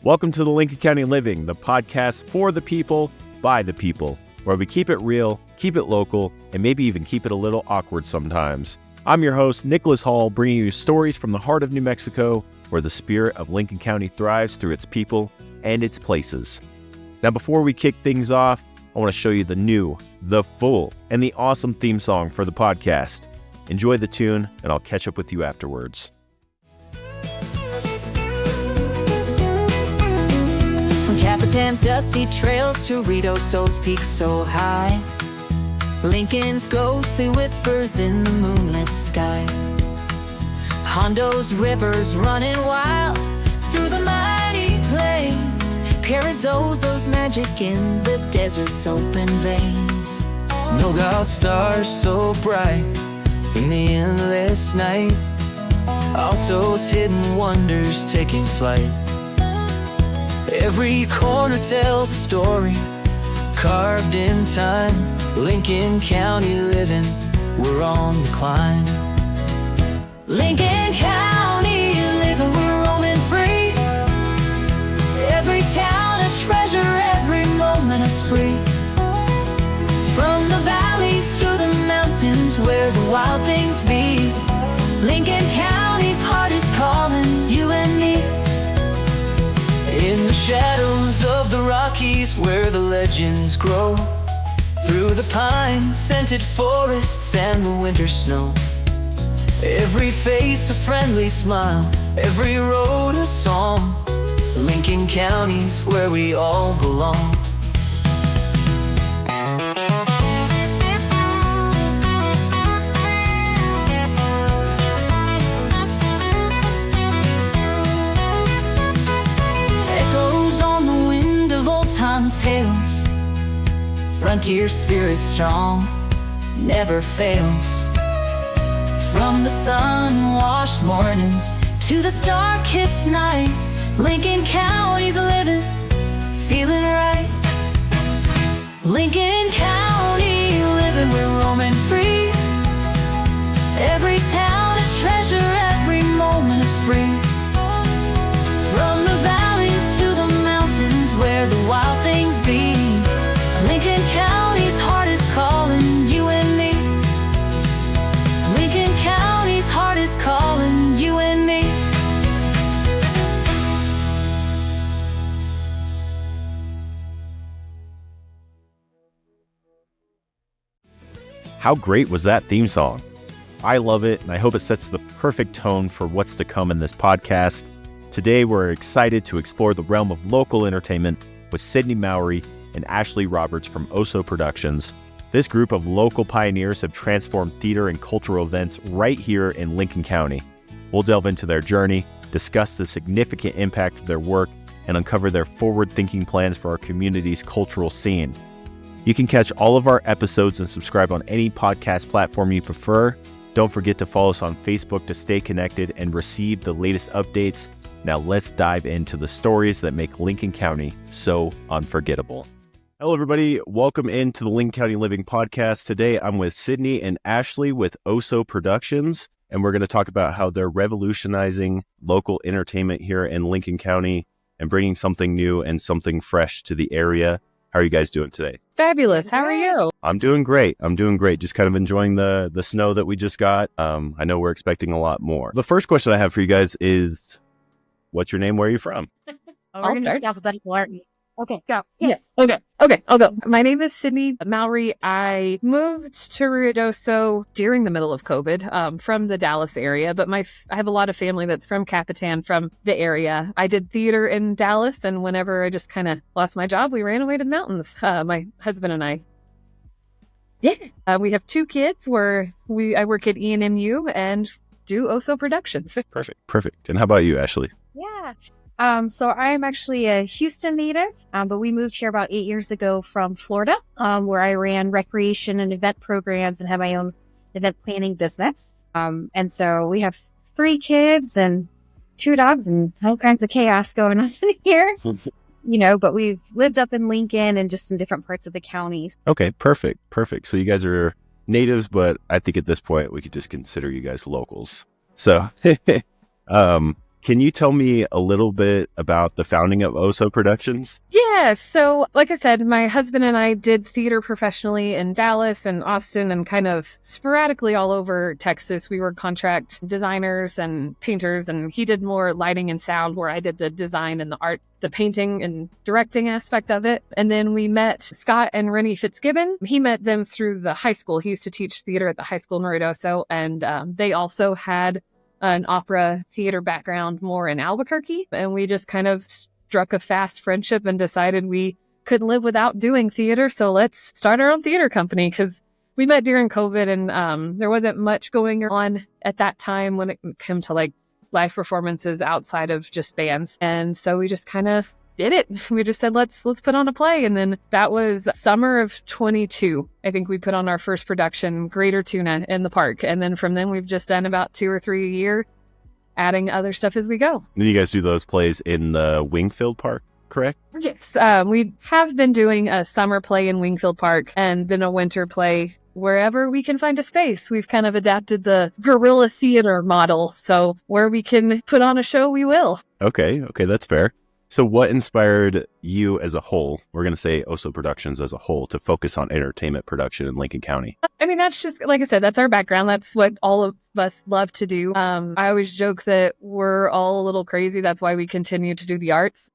Welcome to the Lincoln County Living, the podcast for the people, by the people, where we keep it real, keep it local, and maybe even keep it a little awkward sometimes. I'm your host, Nicholas Hall, bringing you stories from the heart of New Mexico, where the spirit of Lincoln County thrives through its people and its places. Now, before we kick things off, I want to show you the new, the full, and the awesome theme song for the podcast. Enjoy the tune, and I'll catch up with you afterwards. From Capitan's dusty trails to Ruidoso's peaks so high, Lincoln's ghostly whispers in the moonlit sky, Hondo's rivers running wild through the mighty plains, Carrizozo's magic in the desert's open veins. Nogales stars so bright in the endless night, Alto's hidden wonders taking flight. Every corner tells a story carved in time. Lincoln County living, we're on the climb. Lincoln County living, we're roaming free. Every town a treasure, every moment a spree. From the valleys to the mountains where the wild things be, Lincoln County's heart is calling you and me. In the shadows of the Rockies where the legends grow, through the pine-scented forests and the winter snow, every face a friendly smile, every road a song. Lincoln County's where we all belong. Tales, frontier spirit strong, never fails. From the sun-washed mornings to the star-kissed nights, Lincoln County's living, feeling right. Lincoln County living, we're roaming free. Every town a treasure, every moment a spree. From the valleys to the mountains where the wild things be, Lincoln County's heart is calling you and me. Lincoln County's heart is calling you and me. How great was that theme song? I love it, and I hope it sets the perfect tone for what's to come in this podcast. Today, we're excited to explore the realm of local entertainment with Sydney Mowry and Ashley Roberts from Oso Productions. This group of local pioneers have transformed theater and cultural events right here in Lincoln County. We'll delve into their journey, discuss the significant impact of their work, and uncover their forward-thinking plans for our community's cultural scene. You can catch all of our episodes and subscribe on any podcast platform you prefer. Don't forget to follow us on Facebook to stay connected and receive the latest updates. Now let's dive into the stories that make Lincoln County so unforgettable. Hello, everybody. Welcome into the Lincoln County Living Podcast. Today, I'm with Sydney and Ashley with Oso Productions, and we're going to talk about how they're revolutionizing local entertainment here in Lincoln County and bringing something new and something fresh to the area. How are you guys doing today? Fabulous. How are you? I'm doing great. Just kind of enjoying the snow that we just got. I know we're expecting a lot more. The first question I have for you guys is, what's your name? Where are you from? I'll start. Alphabetical, aren't we? Okay, go. Yeah. Okay, I'll go. My name is Sydney Mowry. I moved to Ruidoso during the middle of COVID from the Dallas area, but I have a lot of family that's from Capitan, from the area. I did theater in Dallas, and whenever I just kind of lost my job, we ran away to the mountains, my husband and I. Yeah. We have 2 kids where I work at ENMU and do Oso Productions. Perfect. And how about you, Ashley? Yeah. So I'm actually a Houston native, but we moved here about 8 years ago from Florida, where I ran recreation and event programs and had my own event planning business. And so we have 3 kids and 2 dogs and all kinds of chaos going on in here. But we've lived up in Lincoln and just in different parts of the counties. Okay, perfect. So you guys are natives, but I think at this point we could just consider you guys locals. So, Can you tell me a little bit about the founding of Oso Productions? Yeah, so like I said, my husband and I did theater professionally in Dallas and Austin and kind of sporadically all over Texas. We were contract designers and painters, and he did more lighting and sound, where I did the design and the art, the painting and directing aspect of it. And then we met Scott and Rennie Fitzgibbon. He met them through the high school. He used to teach theater at the high school in Ruidoso, and they also had an opera theater background more in Albuquerque. And we just kind of struck a fast friendship and decided we couldn't live without doing theater. So let's start our own theater company, because we met during COVID, and there wasn't much going on at that time when it came to like live performances outside of just bands. And so we just kind of did it. We just said, let's put on a play. And then that was summer of 22. I think we put on our first production, Greater Tuna, in the park. And then from then we've just done about 2 or 3 a year, adding other stuff as we go. And you guys do those plays in the Wingfield Park, correct? Yes. We have been doing a summer play in Wingfield Park and then a winter play wherever we can find a space. We've kind of adapted the guerrilla theater model. So where we can put on a show, we will. Okay, that's fair. So what inspired you as a whole, we're going to say Oso Productions as a whole, to focus on entertainment production in Lincoln County? I mean, that's just, like I said, that's our background. That's what all of us love to do. I always joke that we're all a little crazy. That's why we continue to do the arts.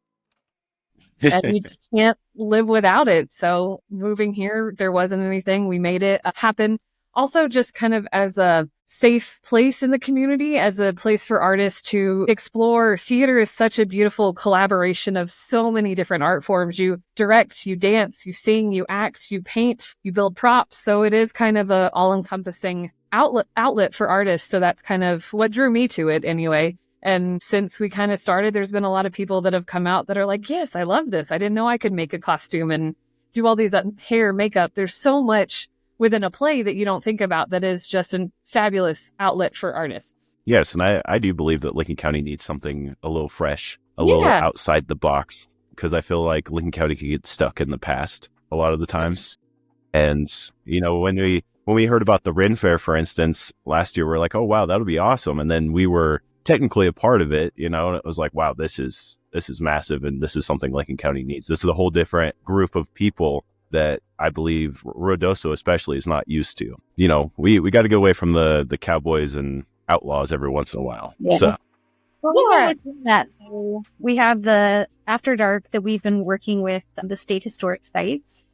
And you just can't live without it. So moving here, there wasn't anything. We made it happen. Also, just kind of as a safe place in the community, as a place for artists to explore. Theater is such a beautiful collaboration of so many different art forms. You direct, you dance, you sing, you act, you paint, you build props. So it is kind of a all-encompassing outlet for artists. So that's kind of what drew me to it anyway. And since we kind of started, there's been a lot of people that have come out that are like, yes, I love this. I didn't know I could make a costume and do all these hair, makeup. There's so much within a play that you don't think about that is just a fabulous outlet for artists. Yes, and I do believe that Lincoln County needs something a little fresh, a little outside the box, because I feel like Lincoln County can get stuck in the past a lot of the times. And, you know, when we heard about the Ren Fair, for instance, last year, we're like, oh, wow, that'll be awesome. And then we were technically a part of it, you know, and it was like, wow, this is massive, and this is something Lincoln County needs. This is a whole different group of people that I believe Ruidoso especially is not used to. You know, we got to get away from the cowboys and outlaws every once in a while. Yeah. So, well, that we have the After Dark that we've been working with the state historic sites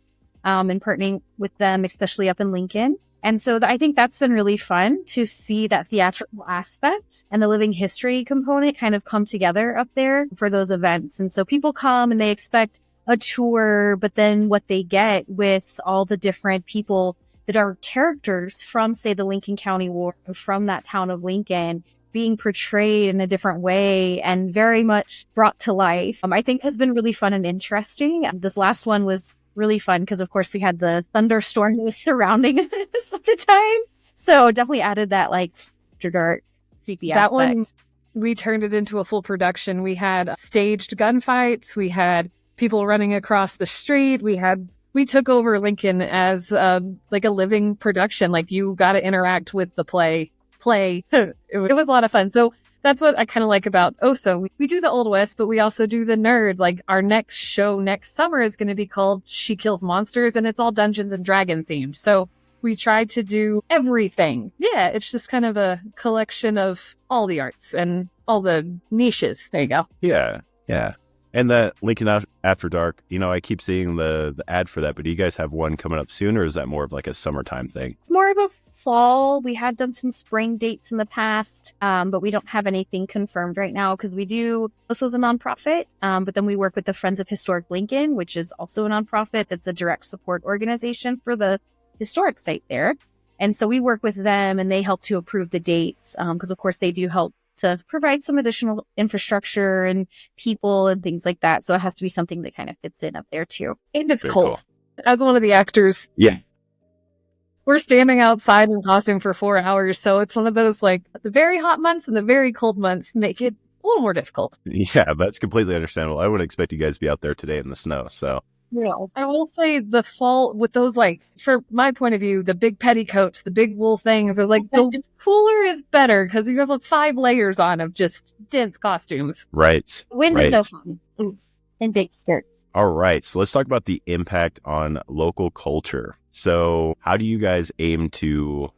and partnering with them, especially up in Lincoln. And so I think that's been really fun to see that theatrical aspect and the living history component kind of come together up there for those events. And so people come and they expect a tour, but then what they get with all the different people that are characters from, say, the Lincoln County War, from that town of Lincoln, being portrayed in a different way and very much brought to life, I think has been really fun and interesting. This last one was really fun because, of course, we had the thunderstorm that was surrounding us at the time. So definitely added that, like, dark, creepy aspect. That one, we turned it into a full production. We had staged gunfights. We had people running across the street. We took over Lincoln as like a living production. Like, you got to interact with the play. It was a lot of fun. So that's what I kind of like about Oso. We do the Old West, but we also do the nerd. Like, our next show next summer is going to be called She Kills Monsters, and it's all Dungeons and Dragon themed. So we tried to do everything. Yeah, it's just kind of a collection of all the arts and all the niches. There you go. Yeah. And that Lincoln After Dark, you know, I keep seeing the ad for that, but do you guys have one coming up soon, or is that more of like a summertime thing? It's more of a fall. We have done some spring dates in the past, but we don't have anything confirmed right now because we do, this was a nonprofit, but then we work with the Friends of Historic Lincoln, which is also a nonprofit that's a direct support organization for the historic site there. And so we work with them and they help to approve the dates because, of course, they do help to provide some additional infrastructure and people and things like that. So it has to be something that kind of fits in up there too. And it's Very cold. cool. As one of the actors, Yeah. we're standing outside in costume for 4 hours. So it's one of those, like, the very hot months and the very cold months make it a little more difficult. Yeah, that's completely understandable. I would expect you guys to be out there today in the snow. So I will say the fall with those, like, for my point of view, the big petticoats, the big wool things, is like the cooler is better because you have like 5 layers on of just dense costumes. Right. Wind and no fun. And big skirt. All right. So let's talk about the impact on local culture. So how do you guys aim to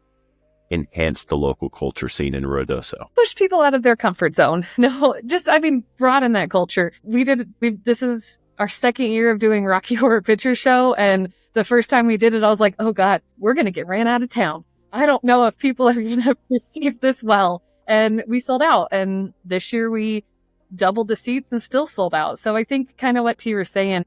enhance the local culture scene in Ruidoso? Push people out of their comfort zone. No, just, broaden that culture. This is our second year of doing Rocky Horror Picture Show. And the first time we did it, I was like, oh God, we're going to get ran out of town. I don't know if people are going to receive this well. And we sold out. And this year we doubled the seats and still sold out. So I think kind of what T was saying,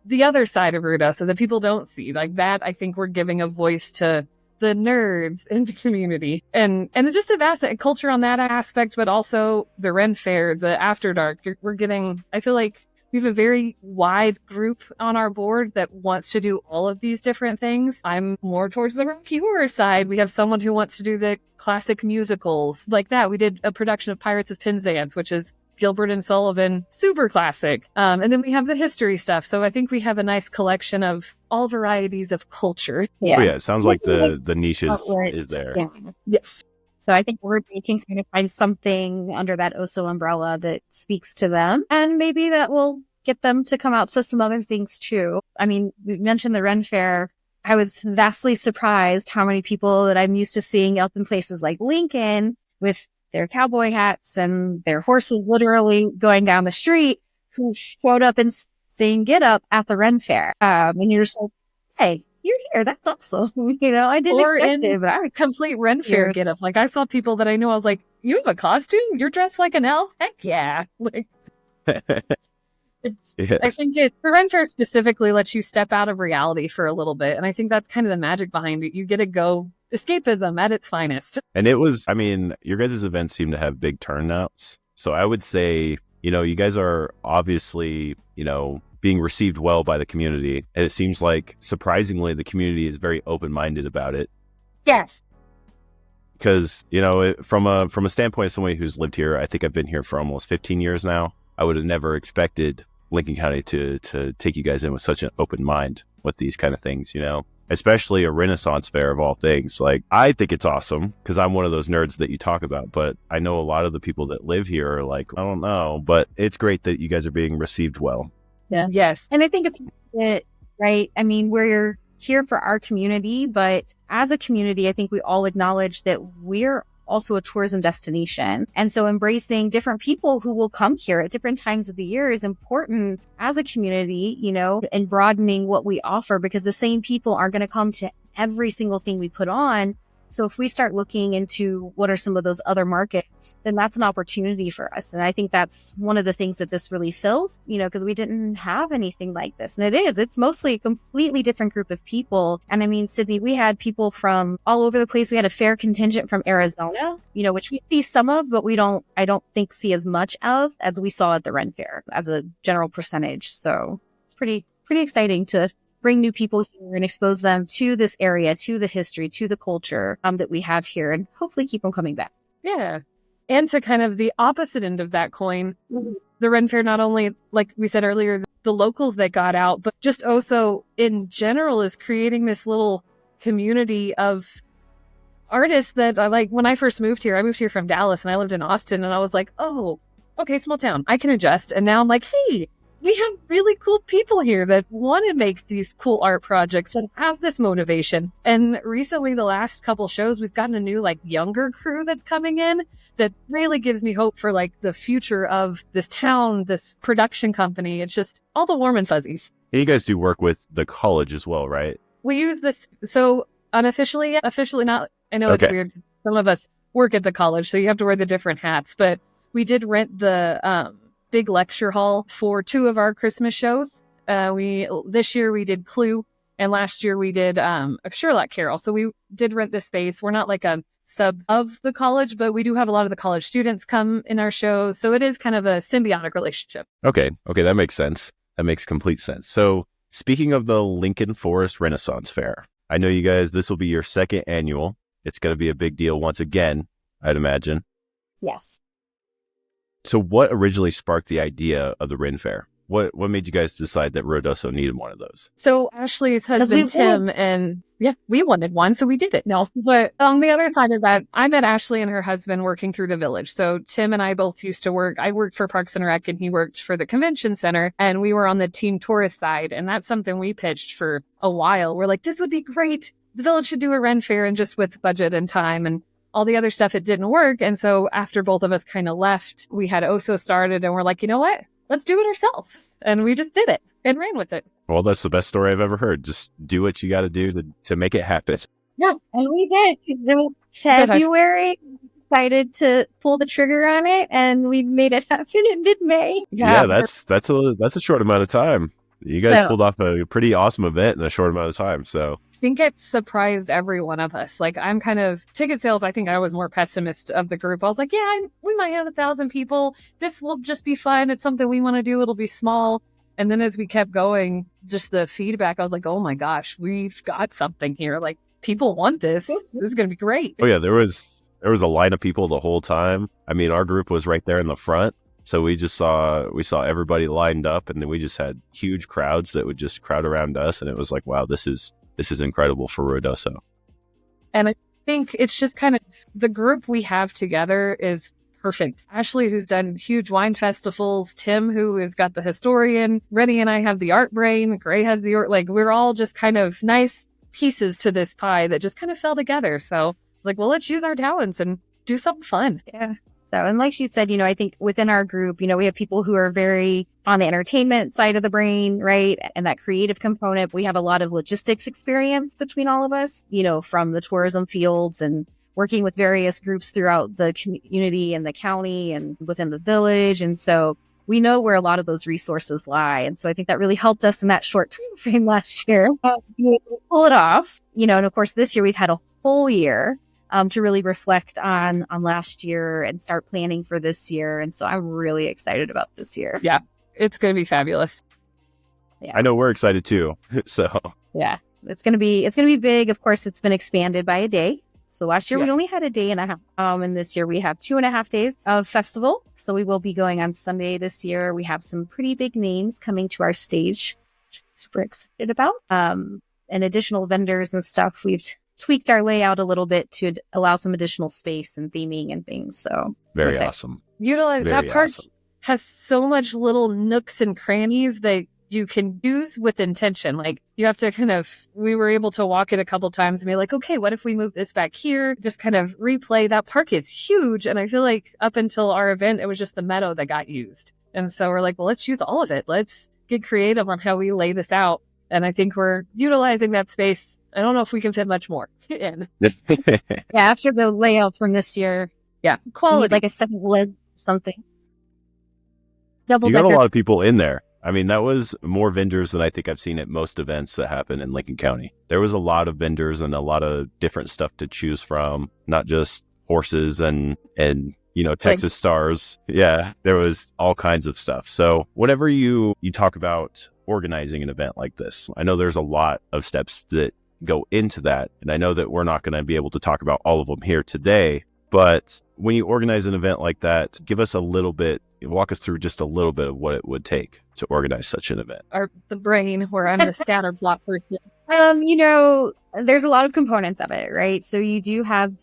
the other side of Ruidoso that people don't see, like that, I think we're giving a voice to the nerds in the community and just a vast culture on that aspect, but also the Ren Fair, the After Dark. I feel like we have a very wide group on our board that wants to do all of these different things. I'm more towards the Rocky Horror side. We have someone who wants to do the classic musicals like that. We did a production of Pirates of Penzance, which is Gilbert and Sullivan, super classic. And then we have the history stuff. So I think we have a nice collection of all varieties of culture. Yeah. Oh, yeah. It sounds like the niche is there. Yeah. Yes. So I think we can kind of find something under that OSO umbrella that speaks to them. And maybe that will get them to come out to some other things too. I mean, we mentioned the Ren Fair. I was vastly surprised how many people that I'm used to seeing up in places like Lincoln with their cowboy hats and their horses literally going down the street who showed up and saying get up at the Ren Fair. And you're just like, hey, you're here. That's awesome. I didn't expect it, but I would complete Ren Fair get up. Like I saw people that I knew. I was like, you have a costume? You're dressed like an elf? Heck yeah. Like, Yeah. I think the Ren Fair specifically lets you step out of reality for a little bit. And I think that's kind of the magic behind it. You get to go escapism at its finest. And it was, your guys' events seem to have big turnouts. So I would say, you guys are obviously, being received well by the community. And it seems like, surprisingly, the community is very open-minded about it. Yes. Because, from a standpoint of somebody who's lived here, I think I've been here for almost 15 years now. I would have never expected Lincoln County to take you guys in with such an open mind with these kind of things, especially a Renaissance fair of all things. Like, I think it's awesome because I'm one of those nerds that you talk about, but I know a lot of the people that live here are like, I don't know, but it's great that you guys are being received well. Yeah. Yes. And I think a piece of it, right? I mean, we're here for our community, but as a community, I think we all acknowledge that we're also a tourism destination. And so embracing different people who will come here at different times of the year is important as a community, and broadening what we offer because the same people aren't going to come to every single thing we put on. So if we start looking into what are some of those other markets, then that's an opportunity for us. And I think that's one of the things that this really fills, because we didn't have anything like this. And it's mostly a completely different group of people. And I mean, Sydney, we had people from all over the place. We had a fair contingent from Arizona, which we see some of, but I don't think see as much of as we saw at the Ren Fair as a general percentage. So it's pretty exciting to bring new people here and expose them to this area, to the history, to the culture that we have here, and hopefully keep them coming back. Yeah. And to kind of the opposite end of that coin, the Ren Fair, not only, like we said earlier, the locals that got out, but just also in general is creating this little community of artists that I like. When I first moved here, I moved here from Dallas and I lived in Austin and I was like, oh, okay, small town, I can adjust. And now I'm like, hey, we have really cool people here that want to make these cool art projects and have this motivation. And recently, the last couple shows, we've gotten a new, younger crew that's coming in that really gives me hope for, the future of this town, this production company. It's just all the warm and fuzzies. And you guys do work with the college as well, right? We use this, so unofficially, officially not. I know it's weird. Some of us work at the college, so you have to wear the different hats. But we did rent the big lecture hall for 2 of our Christmas shows. This year we did Clue, and last year we did a Sherlock Carol. So we did rent this space. We're not like a sub of the college, but we do have a lot of the college students come in our shows. So it is kind of a symbiotic relationship. Okay, that makes sense. That makes complete sense. So speaking of the Lincoln Forest Renaissance Fair, I know you guys, this will be your second annual. It's going to be a big deal once again, I'd imagine. Yes. So what originally sparked the idea of the Ren Fair? What made you guys decide that Ruidoso needed one of those? So Ashley's we husband, wanted- Tim, and yeah, we wanted one, so we did it. No, but on the other side of that, I met Ashley and her husband working through the village. So Tim and I both used to work. I worked for Parks and Rec and he worked for the convention center, and we were on the team tourist side. And that's something we pitched for a while. We're like, this would be great. The village should do a Ren Fair, and just with budget and time and all the other stuff, it didn't work. And so after both of us kind of left, we had Oso started and we're like, you know what? Let's do it ourselves. And we just did it and ran with it. Well, that's the best story I've ever heard. Just do what you got to do to make it happen. Yeah, and we did. Then February, decided to pull the trigger on it, and we made it happen in mid-May. Yeah, that's a short amount of time. You guys So- pulled off a pretty awesome event in a short amount of time. So I think it surprised every one of us. Like, I'm kind of ticket sales. I think I was more pessimist of the group. I was like, yeah, we might have 1,000 people. This will just be fun. It's something we want to do. It'll be small. And then as we kept going, just the feedback, I was like, oh my gosh, we've got something here. Like, people want this. This is going to be great. oh yeah, there was a line of people the whole time. I mean, our group was right there in the front. So we saw everybody lined up, and then we just had huge crowds that would just crowd around us. And it was like, wow, this is incredible for Ruidoso. And I think it's just kind of the group we have together is perfect. Ashley, who's done huge wine festivals, Tim, who has got the historian, Rennie and I have the art brain, Gray has the art, like we're all just kind of nice pieces to this pie that just kind of fell together. So like, well, let's use our talents and do something fun. Yeah. So, and like she said, I think within our group, we have people who are very on the entertainment side of the brain, right? And that creative component. We have a lot of logistics experience between all of us, from the tourism fields and working with various groups throughout the community and the county and within the village. And so we know where a lot of those resources lie. And so I think that really helped us in that short time frame last year to pull it off. And of course, this year we've had a whole year to really reflect on last year and start planning for this year. And so I'm really excited about this year. Yeah, it's going to be fabulous. Yeah. I know we're excited too. So Yeah, it's going to be big. Of course, it's been expanded by a day. So last year Yes. we only had a day and a half. And this year we have 2.5 days of festival. So we will be going on Sunday this year. We have some pretty big names coming to our stage, which I'm super excited about. And additional vendors and stuff. We've tweaked our layout a little bit to allow some additional space and theming and things. So very Okay. awesome. Utilize Very that park awesome. has so much little nooks and crannies that you can use with intention. Like you have to we were able to walk it a couple times and be like, okay, what if we move this back here? Just kind of replay. That park is huge. And I feel like up until our event, it was just the meadow that got used. And so we're like, well, let's use all of it. Let's get creative on how we lay this out. And I think we're utilizing that space. I don't know if we can fit much more in. yeah, after the layout from this year, Yeah. we need Quality. like a second lid, something. Double You got a decker. lot of people in there. I mean, that was more vendors than I think I've seen at most events that happen in Lincoln County. There was a lot of vendors and a lot of different stuff to choose from, not just horses and Texas stars. Yeah, there was all kinds of stuff. So whenever you talk about organizing an event like this, I know there's a lot of steps that go into that. And I know that we're not going to be able to talk about all of them here today. But when you organize an event like that, walk us through just a little bit of what it would take to organize such an event. The brain where I'm the scatter plot person. There's a lot of components of it, right? So you do have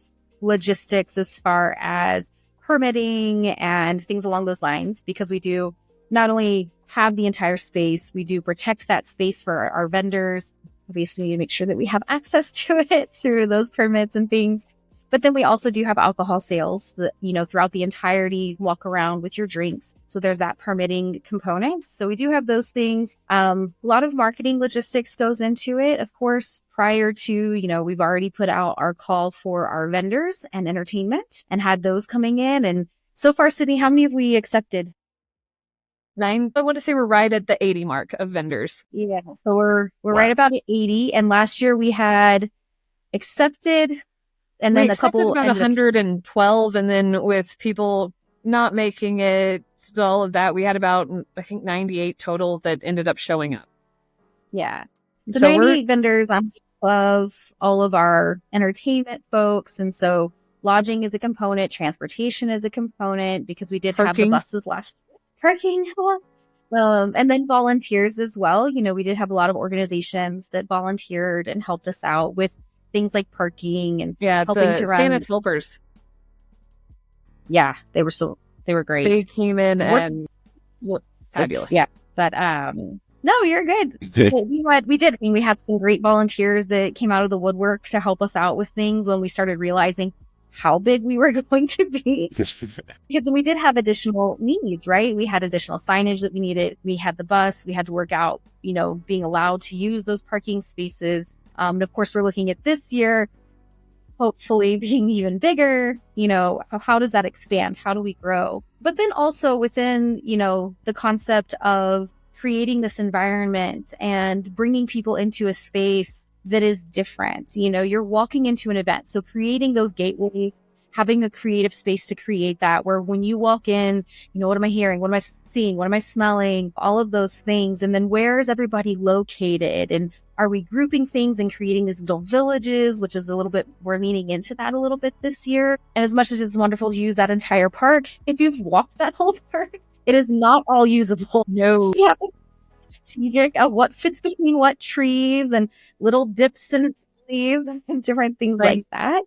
logistics as far as permitting and things along those lines, because we do not only have the entire space, we do protect that space for our vendors. Obviously, we need to make sure that we have access to it through those permits and things. But then we also do have alcohol sales that, throughout the entirety, walk around with your drinks. So there's that permitting component. So we do have those things. A lot of marketing logistics goes into it. Of course, prior to, we've already put out our call for our vendors and entertainment and had those coming in. And so far, Sydney, how many have we accepted? 9. I want to say we're right at the 80 mark of vendors. Yeah. So we're Wow. right about at 80. And last year we had accepted, and then we a couple about ended up- 112, and then with people not making it, so all of that, we had about, I think, 98 total that ended up showing up. Yeah. So, So we're 98 vendors on top of all of our entertainment folks. And so lodging is a component, transportation is a component, because we did have Parking. the buses last year. Parking. And then volunteers as well. We did have a lot of organizations that volunteered and helped us out with things like parking and helping to run. Santa's helpers. Yeah, they were great. They came in and fabulous. Yeah, but no, you're good. We did. I mean, we had some great volunteers that came out of the woodwork to help us out with things when we started realizing how big we were going to be. Because we did have additional needs, right? We had additional signage that we needed. We had the bus. We had to work out, being allowed to use those parking spaces. And of course, we're looking at this year, hopefully being even bigger. How does that expand? How do we grow? But then also within, the concept of creating this environment and bringing people into a space that is different. You're walking into an event. So creating those gateways, having a creative space to create that, where when you walk in, what am I hearing? What am I seeing? What am I smelling? All of those things. And then where is everybody located? And are we grouping things and creating these little villages, which is we're leaning into that a little bit this year. And as much as it's wonderful to use that entire park, if you've walked that whole park, it is not all usable. No. Yeah. Strategic of what fits between what trees and little dips and leaves and different things like that.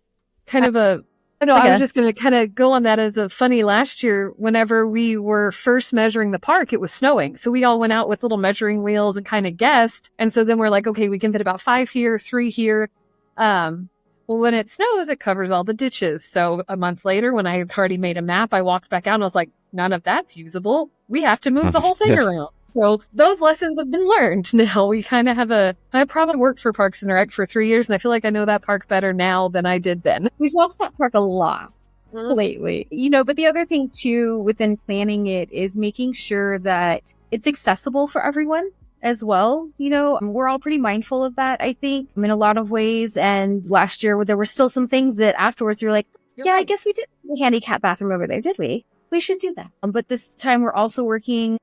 Kind of I was just going to kind of go on that as a funny. Last year, whenever we were first measuring the park, it was snowing. So we all went out with little measuring wheels and kind of guessed. And so then we're like, okay, we can fit about 5 here, 3 here. Well, when it snows, it covers all the ditches. So a month later, when I had already made a map, I walked back out and I was like, none of that's usable. We have to move the whole thing around. So those lessons have been learned. Now we kind of have I probably worked for Parks and Rec for 3 years, and I feel like I know that park better now than I did then. We've watched that park a lot lately. But the other thing too, within planning it, is making sure that it's accessible for everyone as well. We're all pretty mindful of that, I think, in a lot of ways. And last year there were still some things that afterwards we were like, I guess we did the handicap bathroom over there, did we? We should do that. But this time we're also working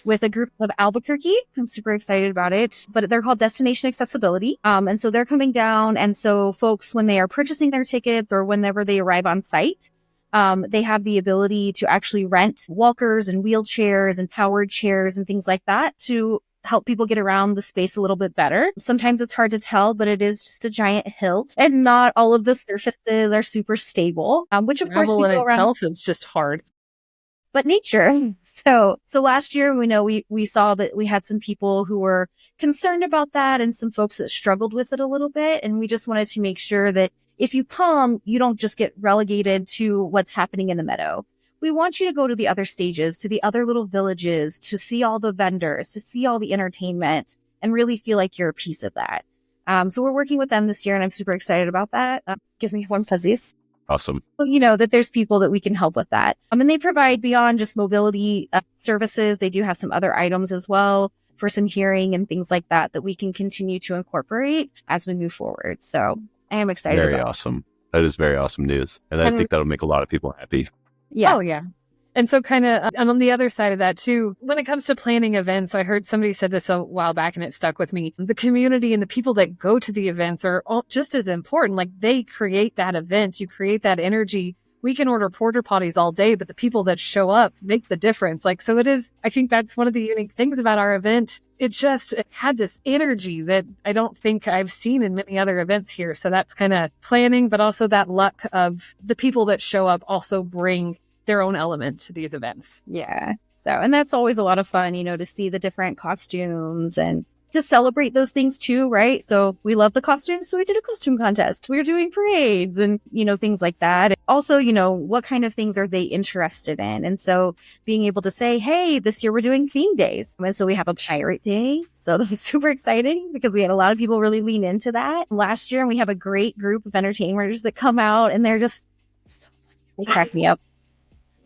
with a group of Albuquerque. I'm super excited about it, but they're called Destination Accessibility. And so they're coming down. And so folks, when they are purchasing their tickets or whenever they arrive on site, they have the ability to actually rent walkers and wheelchairs and powered chairs and things like that to help people get around the space a little bit better. Sometimes it's hard to tell, but it is just a giant hill, and not all of the surfaces are super stable, which of course in itself is just hard. But nature. So last year, we saw that we had some people who were concerned about that and some folks that struggled with it a little bit. And we just wanted to make sure that if you come, you don't just get relegated to what's happening in the meadow. We want you to go to the other stages, to the other little villages, to see all the vendors, to see all the entertainment, and really feel like you're a piece of that. So we're working with them this year, and I'm super excited about that. Gives me warm fuzzies. Awesome. That there's people that we can help with that. And they provide beyond just mobility services. They do have some other items as well for some hearing and things like that we can continue to incorporate as we move forward. So I am excited. Very awesome. That is very awesome news. And I think that'll make a lot of people happy. Yeah. Oh, yeah. And so kind of on the other side of that, too, when it comes to planning events, I heard somebody said this a while back and it stuck with me. The community and the people that go to the events are all just as important. Like they create that event. You create that energy. We can order porta potties all day, but the people that show up make the difference. So it is, I think that's one of the unique things about our event. It had this energy that I don't think I've seen in many other events here. So that's kind of planning, but also that luck of the people that show up also bring their own element to these events. Yeah. So, and that's always a lot of fun, to see the different costumes and to celebrate those things too, right? So we love the costumes. So we did a costume contest. We were doing parades and, things like that. Also, what kind of things are they interested in? And so being able to say, hey, this year we're doing theme days. And so we have a pirate day. So that was super exciting because we had a lot of people really lean into that last year. And we have a great group of entertainers that come out and they crack me up.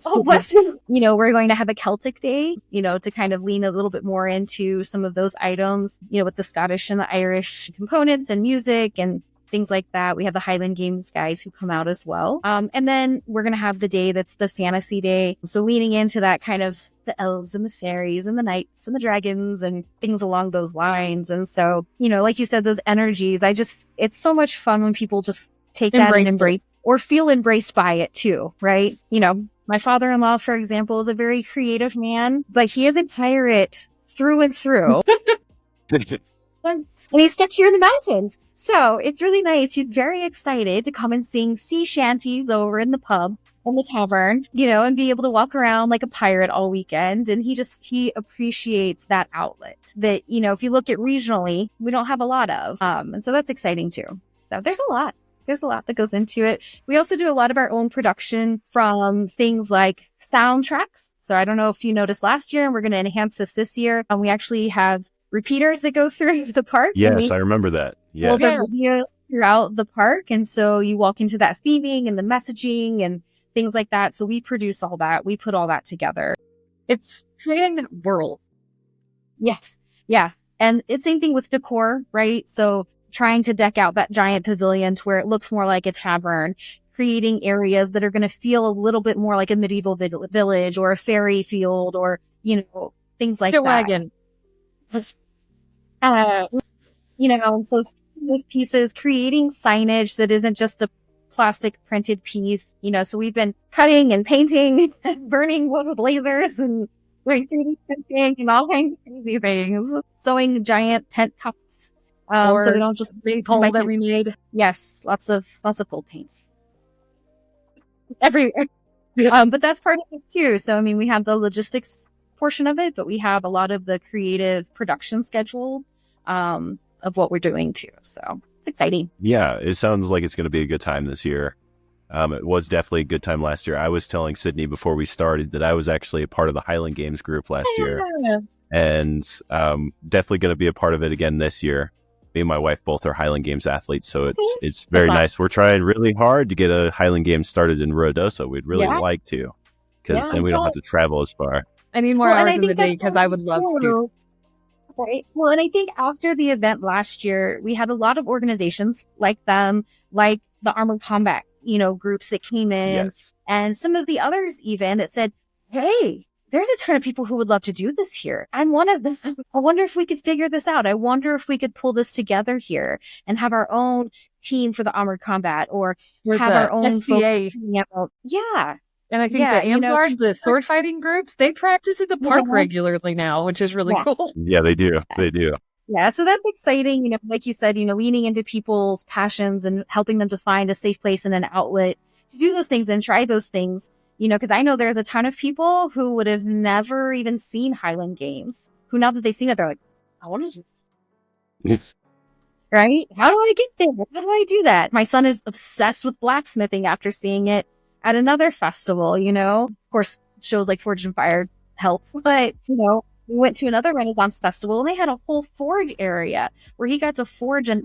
Oh, bless you. We're going to have a Celtic day, to kind of lean a little bit more into some of those items, with the Scottish and the Irish components and music and things like that. We have the Highland Games guys who come out as well. And then we're going to have the day that's the fantasy day. So leaning into that kind of the elves and the fairies and the knights and the dragons and things along those lines. And so, like you said, those energies, it's so much fun when people just take that and embrace or feel embraced by it too, right? My father-in-law, for example, is a very creative man, but he is a pirate through and through. And he's stuck here in the mountains. So it's really nice. He's very excited to come and sing sea shanties over in the pub, in the tavern, and be able to walk around like a pirate all weekend. And he appreciates that outlet that, if you look at regionally, we don't have a lot of. And so that's exciting too. So there's a lot. There's a lot that goes into it. We also do a lot of our own production from things like soundtracks. So I don't know if you noticed last year, and we're going to enhance this year. We actually have repeaters that go through the park. Yes, I remember that. Yes. Well, the videos throughout the park. And so you walk into that theming and the messaging and things like that. So we produce all that. We put all that together. It's creating a world. Yes. Yeah. And it's same thing with decor, right? So trying to deck out that giant pavilion to where it looks more like a tavern, creating areas that are going to feel a little bit more like a medieval village or a fairy field or, things like that. Wagon. And so those pieces, creating signage that isn't just a plastic printed piece, so we've been cutting and painting and burning wood with lasers and doing 3D printing and all kinds of crazy things, sewing giant tent cups. So they don't just big hole that we made. Yes, lots of gold paint everywhere. But that's part of it too. So we have the logistics portion of it, but we have a lot of the creative production schedule of what we're doing too. So it's exciting. Yeah, it sounds like it's going to be a good time this year. It was definitely a good time last year. I was telling Sydney before we started that I was actually a part of the Highland Games group last year, and definitely going to be a part of it again this year. Me and my wife both are Highland Games athletes, so it's very nice. We're trying really hard to get a Highland Games started in Ruidoso. We'd really like to, because then we don't have to travel as far. I need more hours in the day because I would love to. Right. Well, and I think after the event last year, we had a lot of organizations like them, like the Armored Combat, groups that came in, and some of the others even that said, hey, there's a ton of people who would love to do this here. I'm one of them. I wonder if we could figure this out. I wonder if we could pull this together here and have our own team for the Armored Combat or have our own SCA. Yeah. And I think the Amgard, the sword fighting groups, they practice at the park regularly now, which is really cool. Yeah, they do. They do. Yeah, so that's exciting. Like you said, leaning into people's passions and helping them to find a safe place and an outlet to do those things and try those things. Because I know there's a ton of people who would have never even seen Highland Games, who now that they've seen it, they're like, I want to do it. Right? How do I get there? How do I do that? My son is obsessed with blacksmithing after seeing it at another festival, Of course, shows like Forged in Fire help, but, we went to another Renaissance festival and they had a whole forge area where he got to forge a,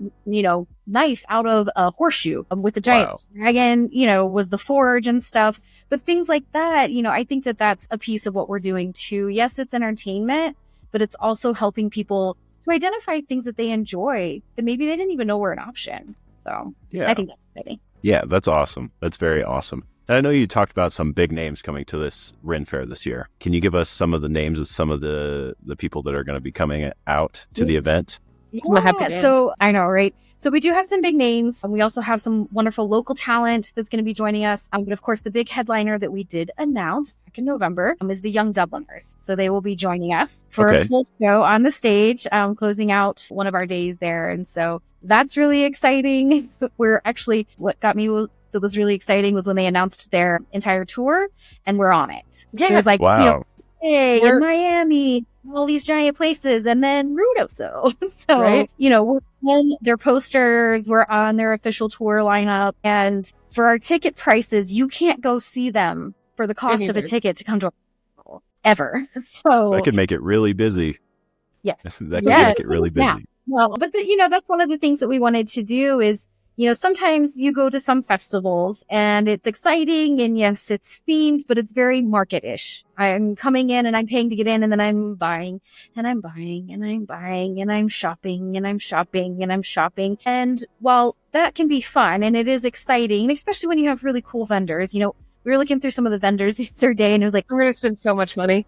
knife out of a horseshoe with a giant dragon, was the forge and stuff. But things like that, I think that that's a piece of what we're doing too. Yes, it's entertainment, but it's also helping people to identify things that they enjoy that maybe they didn't even know were an option. So I think that's exciting. Yeah, that's awesome. That's very awesome. And I know you talked about some big names coming to this Ren Fair this year. Can you give us some of the names of some of the people that are going to be coming out to the event? Yeah, so I know, right? So we do have some big names. We also have some wonderful local talent that's going to be joining us. But of course, the big headliner that we did announce back in November is the Young Dubliners. So they will be joining us for a full show on the stage, closing out one of our days there. And so that's really exciting. We're actually, what got me that was really exciting was when they announced their entire tour, and we're on it. It was like, wow. Hey, in Miami, all these giant places, and then Ruidoso. So, right. We're on their posters, we're on their official tour lineup, and for our ticket prices, you can't go see them for the cost of a ticket to come to a festival, ever. So that could make it really busy. Yes. That could make it really busy. Yeah. Well, but that's one of the things that we wanted to do is, sometimes you go to some festivals and it's exciting and yes, it's themed, but it's very market-ish. I'm coming in and I'm paying to get in and then I'm buying and I'm buying and I'm buying and I'm shopping and I'm shopping and I'm shopping. And while that can be fun and it is exciting, especially when you have really cool vendors, we were looking through some of the vendors the other day and it was like, we're going to spend so much money.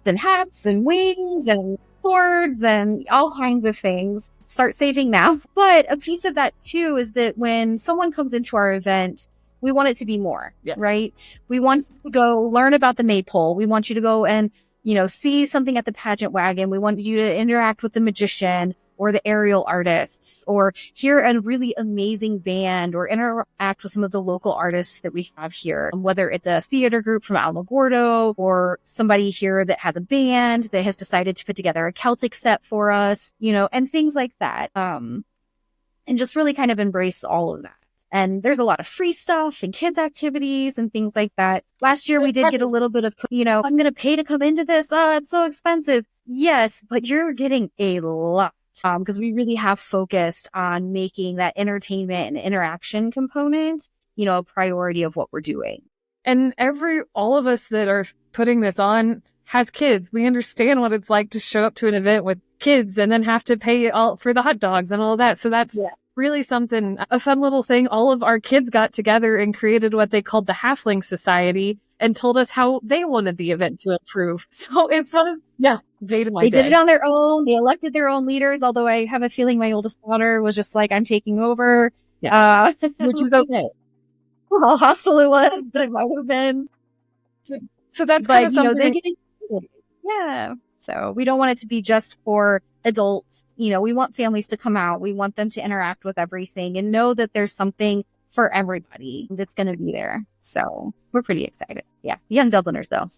And hats and wings and swords and all kinds of things. Start saving now. But a piece of that too is that when someone comes into our event, we want it to be more, Yes. right? We want you to go learn about the maypole. We want you to go and, see something at the pageant wagon. We want you to interact with the magician or the aerial artists, or hear a really amazing band, or interact with some of the local artists that we have here, whether it's a theater group from Alamogordo or somebody here that has a band that has decided to put together a Celtic set for us, and things like that. And just really kind of embrace all of that. And there's a lot of free stuff and kids activities and things like that. Last year we did get a little bit of, I'm going to pay to come into this. Oh, it's so expensive. Yes, but you're getting a lot. Because we really have focused on making that entertainment and interaction component, a priority of what we're doing. And all of us that are putting this on has kids. We understand what it's like to show up to an event with kids and then have to pay all for the hot dogs and all that. So that's really something, a fun little thing. All of our kids got together and created what they called the Halfling Society and told us how they wanted the event to improve. So it's fun. Yeah. They did it on their own. They elected their own leaders, although I have a feeling my oldest daughter was just like, I'm taking over. Yeah. Which is okay. How hostile it was, but it might have been. So that's kind of something. Yeah. So we don't want it to be just for adults. We want families to come out. We want them to interact with everything and know that there's something for everybody that's going to be there. So we're pretty excited. Yeah. Young Dubliners, though.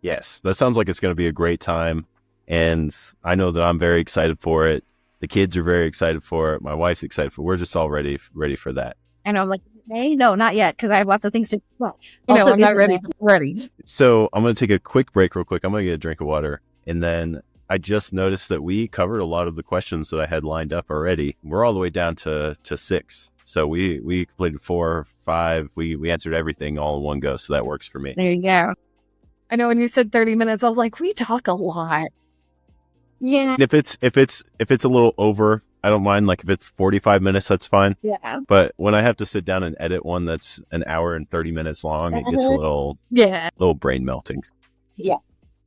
Yes, that sounds like it's going to be a great time. And I know that I'm very excited for it. The kids are very excited for it. My wife's excited for it. We're just all ready for that. And I'm like, May? No, not yet, because I have lots of things to do. Well, I'm not ready. So I'm going to take a quick break real quick. I'm going to get a drink of water. And then I just noticed that we covered a lot of the questions that I had lined up already. We're all the way down to 6. So we completed 4, 5. We answered everything all in one go. So that works for me. There you go. I know when you said 30 minutes, I was like, we talk a lot. Yeah. And if it's a little over, I don't mind. Like if it's 45 minutes, that's fine. Yeah. But when I have to sit down and edit one that's an hour and 30 minutes long, it gets a little brain melting. Yeah.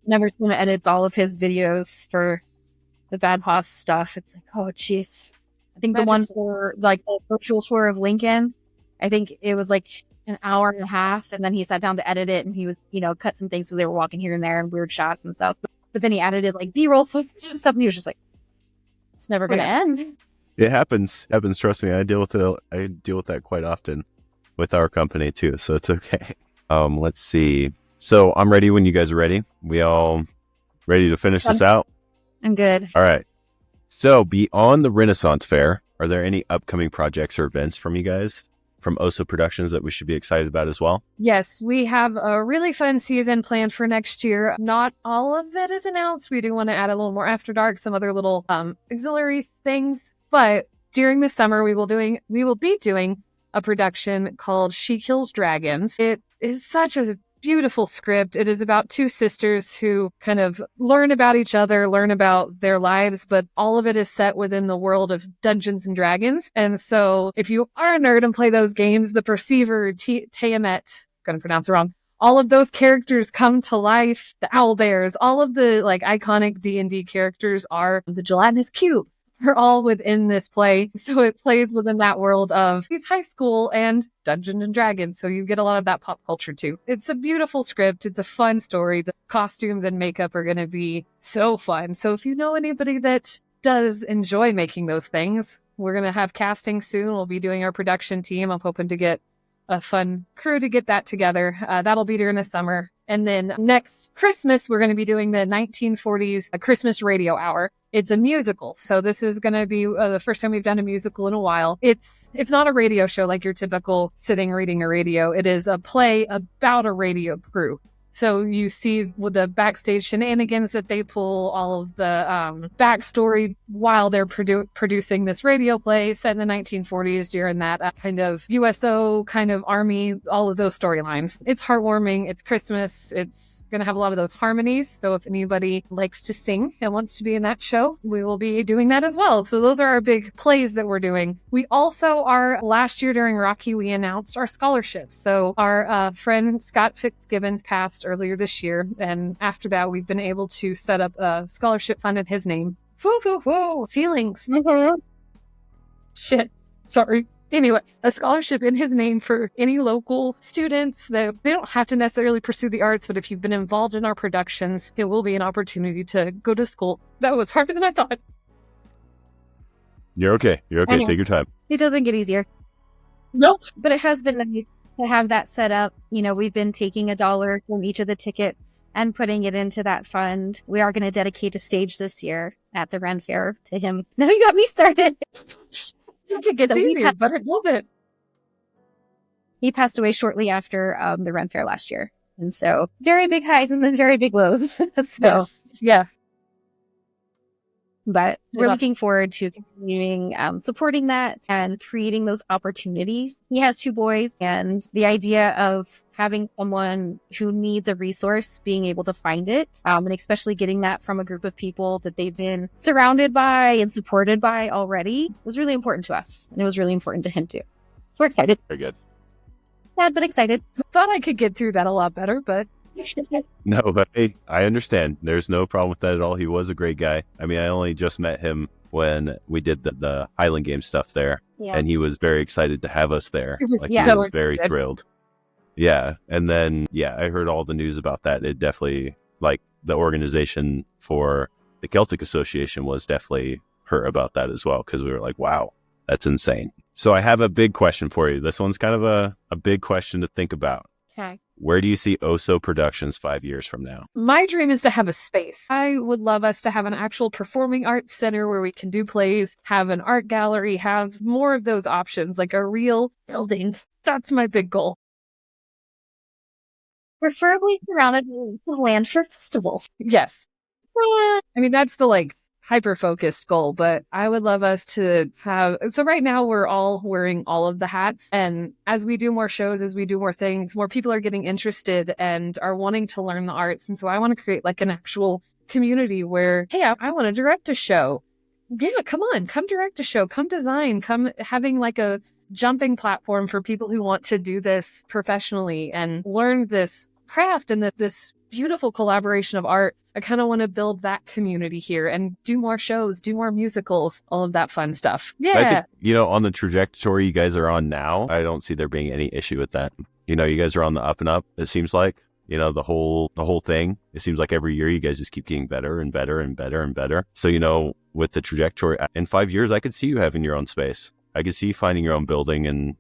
Never going to edit all of his videos for the Bad Hoss stuff. It's like, oh, jeez. I think the one for like the virtual tour of Lincoln, I think it was like an hour and a half, and then he sat down to edit it, and he was, cut some things so they were walking here and there and weird shots and stuff. But then he edited like B-roll footage and stuff, and he was just like, it's never going to end. It happens. Trust me. I deal with that quite often with our company too. So it's okay. Let's see. So I'm ready when you guys are ready. We all ready to finish this out? I'm good. All right. So beyond the Renaissance Fair, are there any upcoming projects or events from you guys from Oso Productions that we should be excited about as well? Yes, we have a really fun season planned for next year. Not all of it is announced. We do want to add a little more After Dark, some other little auxiliary things. But during the summer, we will be doing a production called She Kills Dragons. It is such a beautiful script. It is about 2 sisters who kind of learn about each other, learn about their lives, but all of it is set within the world of Dungeons and Dragons. And so if you are a nerd and play those games, the Perceiver, Tiamat, going to pronounce it wrong, all of those characters come to life. The Owlbears, all of the like iconic D&D characters are the Gelatinous Cube. We're all within this play. So it plays within that world of high school and Dungeons and Dragons. So you get a lot of that pop culture too. It's a beautiful script. It's a fun story. The costumes and makeup are going to be so fun. So if you know anybody that does enjoy making those things, we're going to have casting soon. We'll be doing our production team. I'm hoping to get a fun crew to get that together. That'll be during the summer. And then next Christmas, we're going to be doing the 1940s Christmas Radio Hour. It's a musical. So this is going to be the first time we've done a musical in a while. It's not a radio show like your typical sitting reading a radio. It is a play about a radio crew. So you see with the backstage shenanigans that they pull, all of the backstory while they're producing this radio play set in the 1940s during that kind of USO kind of army, all of those storylines. It's heartwarming. It's Christmas. It's going to have a lot of those harmonies. So if anybody likes to sing and wants to be in that show, we will be doing that as well. So those are our big plays that we're doing. We also last year during Rocky, we announced our scholarships. So our friend Scott Fitzgibbons passed earlier this year. And after that, we've been able to set up a scholarship fund in his name. Feelings. Mm-hmm. Shit. Sorry. Anyway, a scholarship in his name for any local students that they don't have to necessarily pursue the arts, but if you've been involved in our productions, it will be an opportunity to go to school. That was harder than I thought. You're okay. You're okay. Take your time. It doesn't get easier. Nope. But it has been nice to have that set up. You know, we've been taking $1 from each of the tickets and putting it into that fund. We are going to dedicate a stage this year at the Ren Fair to him. Now you got me started. It gets easier, but it doesn't. He passed away shortly after the Ren Fair last year. And so very big highs and then very big lows. Yeah. But we're looking forward to continuing supporting that and creating those opportunities. He has 2 boys, and the idea of having someone who needs a resource, being able to find it, and especially getting that from a group of people that they've been surrounded by and supported by already was really important to us. And it was really important to him too. So we're excited. Very good. Sad, but excited. Thought I could get through that a lot better, but No, but hey, I understand. There's no problem with that at all. He was a great guy. I mean, I only just met him when we did the Highland Game stuff there, and he was very excited to have us there. He was He was very thrilled. Yeah, and then I heard all the news about that. It definitely, like, the organization for the Celtic Association was definitely hurt about that as well, because we were like, wow, that's insane. So I have a big question for you. This one's kind of a big question to think about. Okay. Where do you see Oso Productions 5 years from now? my dream is to have a space. I would love us to have an actual performing arts center where we can do plays, have an art gallery, have more of those options, like a real building. That's my big goal. Preferably surrounded with land for festivals. Yes. I mean, that's the hyper-focused goal, but I would love us to have... So right now we're all wearing all of the hats, and as we do more shows, as we do more things, more people are getting interested and are wanting to learn the arts. And so I want to create an actual community where, hey, I want to direct a show. Yeah, come on, come direct a show, come design, come having a jumping platform for people who want to do this professionally and learn this craft and this beautiful collaboration of art. I kind of want to build that community here and do more shows, do more musicals, all of that fun stuff. Yeah. I think, on the trajectory you guys are on now, I don't see there being any issue with that. You guys are on the up and up, it seems like. The whole thing. It seems like every year you guys just keep getting better and better and better and better. So, with the trajectory, in 5 years, I could see you having your own space. I could see you finding your own building. And,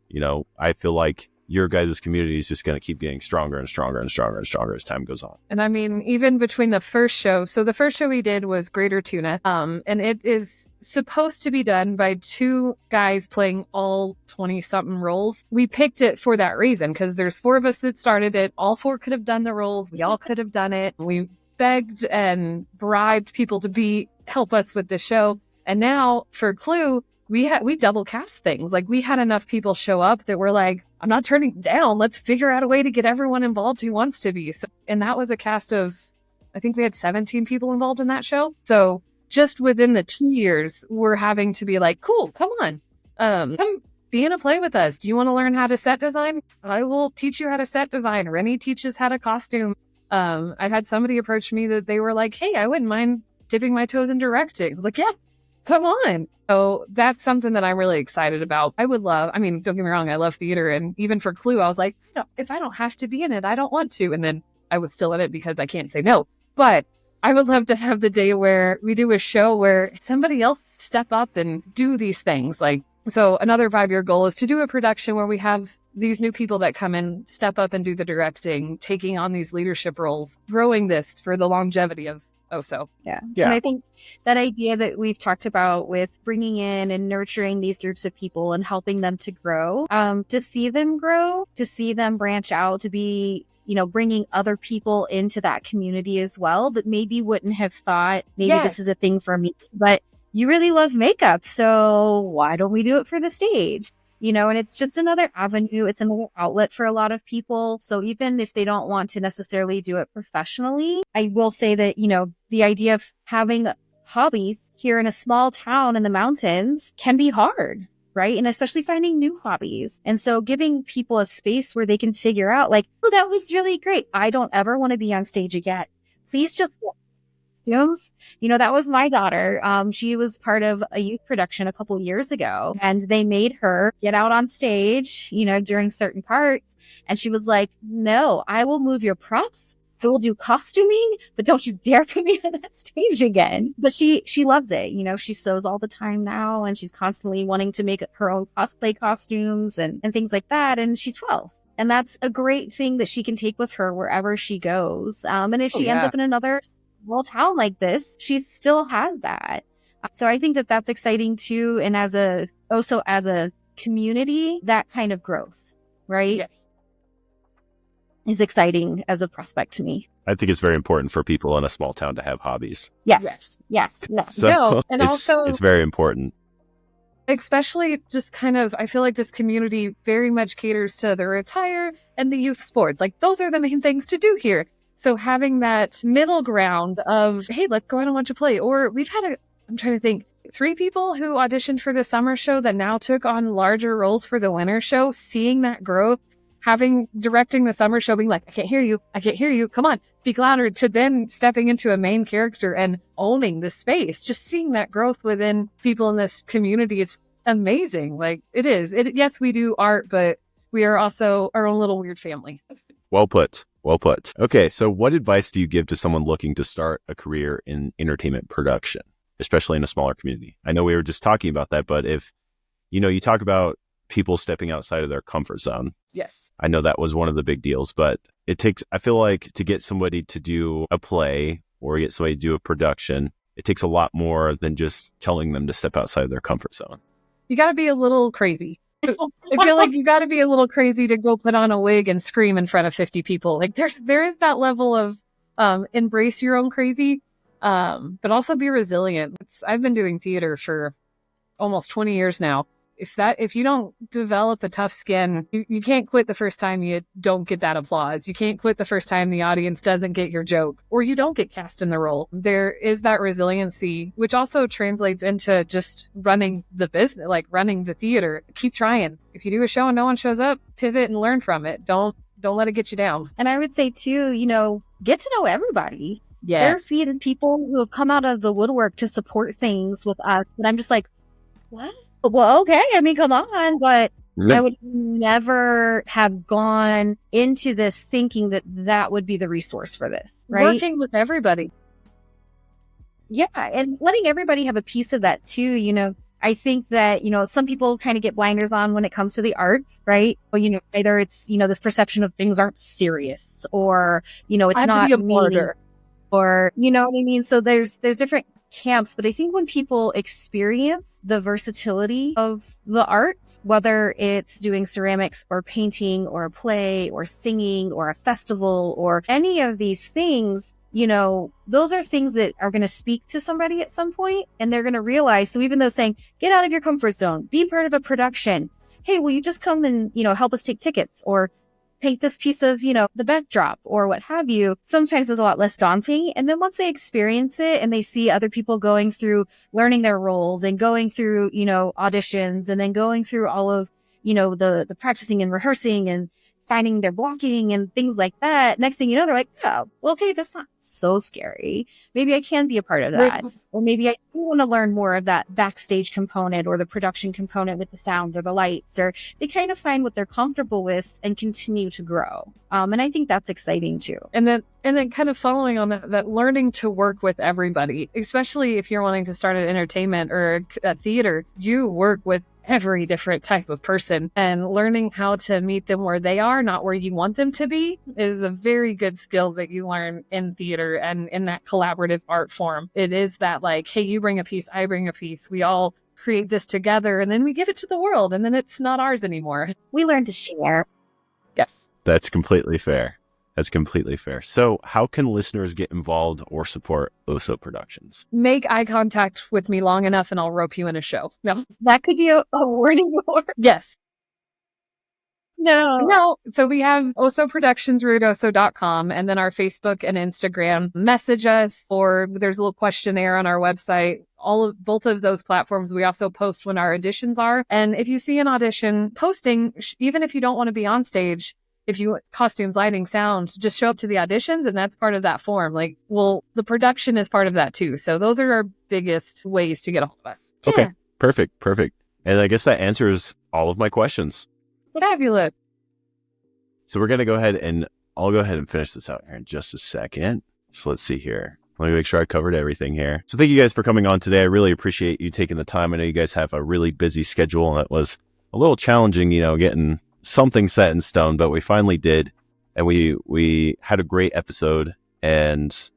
I feel like your guys' community is just going to keep getting stronger and stronger and stronger and stronger as time goes on. And I mean, even between the first show, so the first show we did was Greater Tuna, and it is supposed to be done by 2 guys playing all 20-something roles. We picked it for that reason, because there's 4 of us that started it. All 4 could have done the roles. We all could have done it. We begged and bribed people to help us with the show. And now for Clue, we double cast things. We had enough people show up that we're like, I'm not turning it down. Let's figure out a way to get everyone involved who wants to be. So, and that was a cast of, I think we had 17 people involved in that show. So just within the 2 years, we're having to be like, cool, come on. Come be in a play with us. Do you want to learn how to set design? I will teach you how to set design. Rennie teaches how to costume. I had somebody approach me that they were like, hey, I wouldn't mind dipping my toes in directing. I was like, yeah, come on. So that's something that I'm really excited about. I would love, don't get me wrong, I love theater. And even for Clue, I was like, if I don't have to be in it, I don't want to. And then I was still in it because I can't say no. But I would love to have the day where we do a show where somebody else step up and do these things. So another 5-year goal is to do a production where we have these new people that come in, step up and do the directing, taking on these leadership roles, growing this for the longevity of Oso. Yeah. And I think that idea that we've talked about with bringing in and nurturing these groups of people and helping them to grow, to see them grow, to see them branch out, to be, bringing other people into that community as well that maybe wouldn't have thought maybe this is a thing for me, but you really love makeup. So why don't we do it for the stage? And it's just another avenue. It's another outlet for a lot of people. So even if they don't want to necessarily do it professionally, I will say that, the idea of having hobbies here in a small town in the mountains can be hard, right? And especially finding new hobbies. And so giving people a space where they can figure out oh, that was really great. I don't ever want to be on stage again. Please just costumes. That was my daughter. She was part of a youth production a couple years ago, and they made her get out on stage, during certain parts. And she was like, no, I will move your props. I will do costuming, but don't you dare put me on that stage again. But she loves it. She sews all the time now, and she's constantly wanting to make her own cosplay costumes and things like that. And she's 12. And that's a great thing that she can take with her wherever she goes. And if she ends up in another small town like this, she still has that. So I think that that's exciting too. And also as a community, that kind of growth, right? Yes. Is exciting as a prospect to me. I think it's very important for people in a small town to have hobbies. Yes. So No, and also it's very important. Especially just kind of, I feel like this community very much caters to the retire and the youth sports. Like those are the main things to do here. So having that middle ground of, hey, let's go out and watch a play. Or we've had I'm trying to think, 3 people who auditioned for the summer show that now took on larger roles for the winter show, seeing that growth, directing the summer show, being like, I can't hear you. Come on, speak louder, to then stepping into a main character and owning the space. Just seeing that growth within people in this community, it's amazing. Like it is. Yes, we do art, but we are also our own little weird family. Well put. Okay, so what advice do you give to someone looking to start a career in entertainment production, especially in a smaller community? I know we were just talking about that, but if, you talk about people stepping outside of their comfort zone. Yes. I know that was one of the big deals, but I feel like to get somebody to do a play or get somebody to do a production, it takes a lot more than just telling them to step outside of their comfort zone. You got to be a little crazy. I feel like you got to be a little crazy to go put on a wig and scream in front of 50 people. Like there is that level of embrace your own crazy, but also be resilient. I've been doing theater for almost 20 years now. If you don't develop a tough skin, you can't quit the first time you don't get that applause. You can't quit the first time the audience doesn't get your joke or you don't get cast in the role. There is that resiliency, which also translates into just running the business, like running the theater. Keep trying. If you do a show and no one shows up, pivot and learn from it. Don't let it get you down. And I would say too, get to know everybody. Yes. There's people who have come out of the woodwork to support things with us. And I'm just like, what? Well, okay. I mean, come on. But I would never have gone into this thinking that would be the resource for this, right? Working with everybody. Yeah. And letting everybody have a piece of that too. I think that, some people kind of get blinders on when it comes to the arts, right? Or, either it's, this perception of things aren't serious or, it's not a martyr. Or, you know what I mean? So there's different camps, but I think when people experience the versatility of the arts, whether it's doing ceramics or painting or a play or singing or a festival or any of these things, those are things that are going to speak to somebody at some point and they're going to realize. So even though saying, get out of your comfort zone, be part of a production. Hey, will you just come and, help us take tickets or paint this piece of, the backdrop or what have you, sometimes it's a lot less daunting. And then once they experience it and they see other people going through learning their roles and going through, auditions and then going through all of, the practicing and rehearsing and finding their blocking and things like that. Next thing you know, they're like, oh, well, okay, that's not so scary. Maybe I can be a part of that. Or maybe I do want to learn more of that backstage component or the production component with the sounds or the lights, or they kind of find what they're comfortable with and continue to grow. And I think that's exciting too. And then kind of following on that learning to work with everybody, especially if you're wanting to start an entertainment or a theater, you work with every different type of person, and learning how to meet them where they are, not where you want them to be, is a very good skill that you learn in theater and in that collaborative art form. It is that like, hey, you bring a piece, I bring a piece. We all create this together and then we give it to the world and then it's not ours anymore. We learn to share. Yes. That's completely fair. So how can listeners get involved or support Oso Productions? Make eye contact with me long enough and I'll rope you in a show. No. That could be a warning board. Yes. No. So we have Oso Productions, ruidoso.com, and then our Facebook and Instagram. Message us, or there's a little questionnaire on our website. Both of those platforms, we also post when our auditions are. And if you see an audition posting, even if you don't want to be on stage, if you want costumes, lighting, sound, just show up to the auditions, and that's part of that form. Like, well, the production is part of that too. So those are our biggest ways to get a hold of us. Okay, Yeah. perfect. And I guess that answers all of my questions. Fabulous. So we're going to go ahead and I'll go ahead and finish this out here in just a second. So let's see here. Let me make sure I covered everything here. So thank you guys for coming on today. I really appreciate you taking the time. I know you guys have a really busy schedule, and it was a little challenging, getting something set in stone, but we finally did. And we had a great episode, and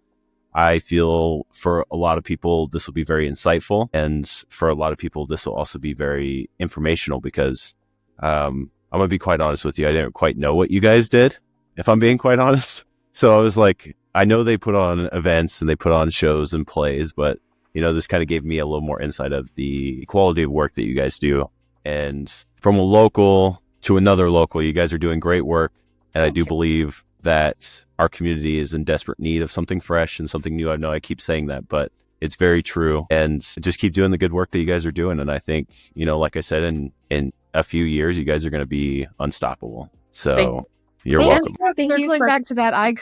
I feel for a lot of people, this will be very insightful. And for a lot of people, this will also be very informational because I'm going to be quite honest with you. I didn't quite know what you guys did, if I'm being quite honest. So I was like, I know they put on events and they put on shows and plays, but, this kind of gave me a little more insight of the quality of work that you guys do. And from a local to another local, you guys are doing great work. And I do believe that our community is in desperate need of something fresh and something new. I know I keep saying that, but it's very true. And just keep doing the good work that you guys are doing. And I think, like I said, in a few years, you guys are going to be unstoppable. So you're welcome. Thank you Circling for back to that eye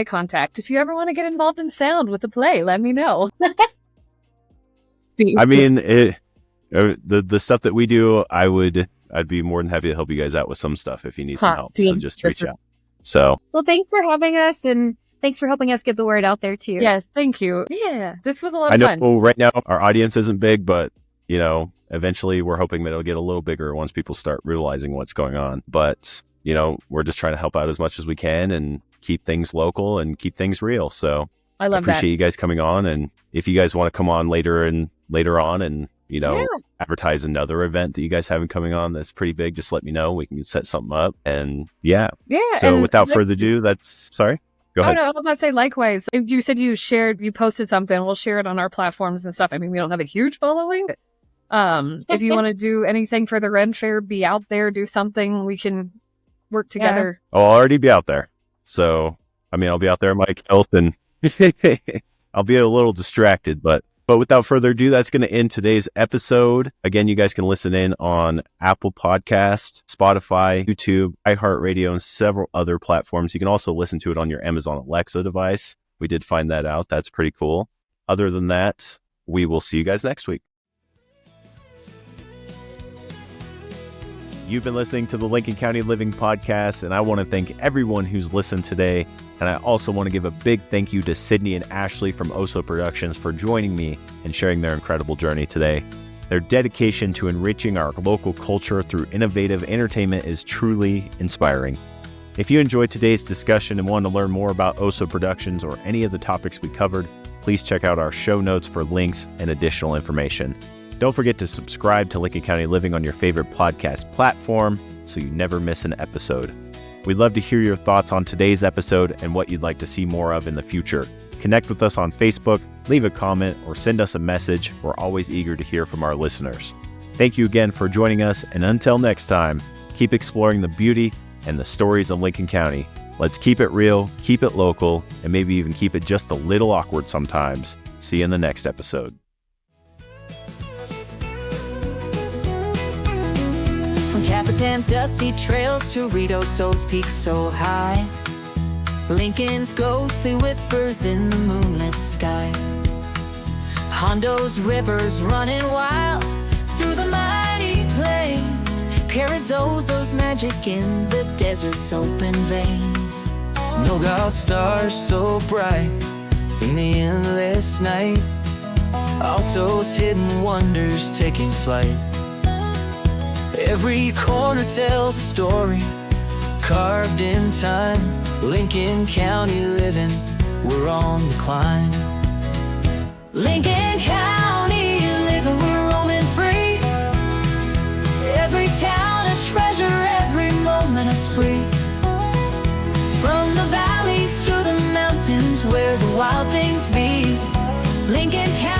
contact. If you ever want to get involved in sound with the play, let me know. I mean, the stuff that we do, I'd be more than happy to help you guys out with some stuff if you need some help. So just reach out. So, well, thanks for having us, and thanks for helping us get the word out there too. Yes, thank you. Yeah, this was a lot of I fun. know right now our audience isn't big, but eventually we're hoping that it'll get a little bigger once people start realizing what's going on. But we're just trying to help out as much as we can and keep things local and keep things real. So I love appreciate you guys coming on, and if you guys want to come on later on and advertise another event that you guys have coming on that's pretty big, just let me know. We can set something up. And so without further ado, sorry, go ahead. No, I was going to say likewise. You said you posted something. We'll share it on our platforms and stuff. I mean, we don't have a huge following. If you want to do anything for the Ren Fair, be out there, do something, we can work together. I'll already be out there. So, I mean, I'll be out there, Mike Health, and I'll be a little distracted, but without further ado, that's going to end today's episode. Again, you guys can listen in on Apple Podcast, Spotify, YouTube, iHeartRadio, and several other platforms. You can also listen to it on your Amazon Alexa device. We did find that out. That's pretty cool. Other than that, we will see you guys next week. You've been listening to the Lincoln County Living Podcast, and I want to thank everyone who's listened today. And I also want to give a big thank you to Sydney and Ashley from Oso Productions for joining me and sharing their incredible journey today. Their dedication to enriching our local culture through innovative entertainment is truly inspiring. If you enjoyed today's discussion and want to learn more about Oso Productions or any of the topics we covered, please check out our show notes for links and additional information. Don't forget to subscribe to Lincoln County Living on your favorite podcast platform so you never miss an episode. We'd love to hear your thoughts on today's episode and what you'd like to see more of in the future. Connect with us on Facebook, leave a comment, or send us a message. We're always eager to hear from our listeners. Thank you again for joining us, and until next time, keep exploring the beauty and the stories of Lincoln County. Let's keep it real, keep it local, and maybe even keep it just a little awkward sometimes. See you in the next episode. From Capitan's dusty trails to Ruidoso's peaks so high, Lincoln's ghostly whispers in the moonlit sky, Hondo's rivers running wild through the mighty plains, Carrizozo's magic in the desert's open veins. Nogales stars so bright in the endless night, Alto's hidden wonders taking flight. Every corner tells a story carved in time. Lincoln County living, we're on the climb. Lincoln County living, we're roaming free. Every town a treasure, every moment a spree. From the valleys to the mountains where the wild things be, Lincoln County